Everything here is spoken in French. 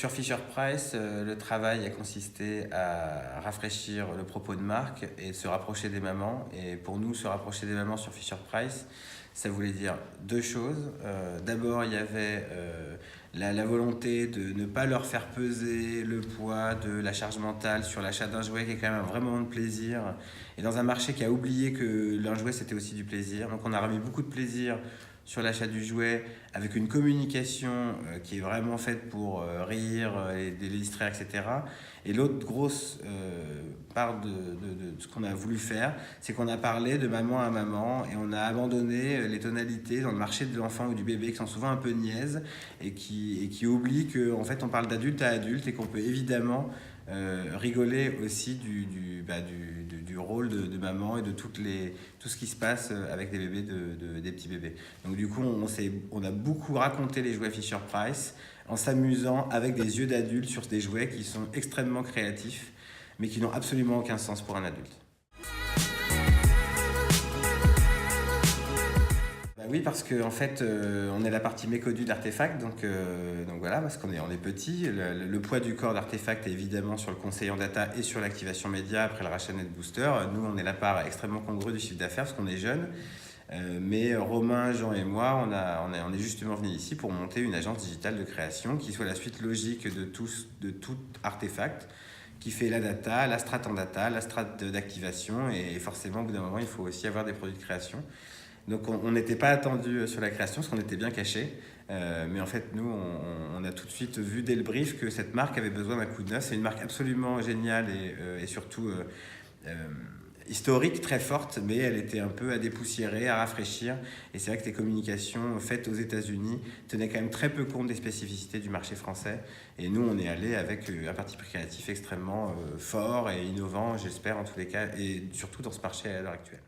Sur Fisher-Price, le travail a consisté à rafraîchir le propos de marque et de se rapprocher des mamans. Et pour nous, se rapprocher des mamans sur Fisher-Price, ça voulait dire deux choses. D'abord, il y avait la volonté de ne pas leur faire peser le poids de la charge mentale sur l'achat d'un jouet qui est quand même vraiment un moment de plaisir. Et dans un marché qui a oublié que l'un jouet, c'était aussi du plaisir. Donc on a remis beaucoup de plaisir sur l'achat du jouet, avec une communication qui est vraiment faite pour rire et les distraire, etc. Et l'autre grosse part de ce qu'on a voulu faire, c'est qu'on a parlé de maman à maman et on a abandonné les tonalités dans le marché de l'enfant ou du bébé qui sont souvent un peu niaises et qui oublient qu'en fait on parle d'adulte à adulte et qu'on peut évidemment rigoler aussi du rôle de maman et de tout ce qui se passe avec des bébés, des petits bébés. Donc du coup, on a beaucoup raconté les jouets Fisher-Price en s'amusant avec des yeux d'adulte sur des jouets qui sont extrêmement créatifs, mais qui n'ont absolument aucun sens pour un adulte. Oui, parce qu'en fait, on est la partie méconnue d'Artefact, donc voilà, parce qu'on est petit. Le poids du corps d'Artefact est évidemment sur le conseil en data et sur l'activation média après le rachat NetBooster. Nous, on est la part extrêmement congrue du chiffre d'affaires parce qu'on est jeune. Mais Romain, Jean et moi, on est justement venus ici pour monter une agence digitale de création qui soit la suite logique de tout Artefact, qui fait la data, la strat en data, la strat d'activation, et forcément, au bout d'un moment, il faut aussi avoir des produits de création. Donc on n'était pas attendu sur la création parce qu'on était bien caché. Mais en fait, nous, on a tout de suite vu dès le brief que cette marque avait besoin d'un coup de neuf. C'est une marque absolument géniale et surtout historique, très forte, mais elle était un peu à dépoussiérer, à rafraîchir. Et c'est vrai que les communications faites aux États-Unis tenaient quand même très peu compte des spécificités du marché français. Et nous, on est allé avec un parti créatif extrêmement fort et innovant, j'espère en tous les cas, et surtout dans ce marché à l'heure actuelle.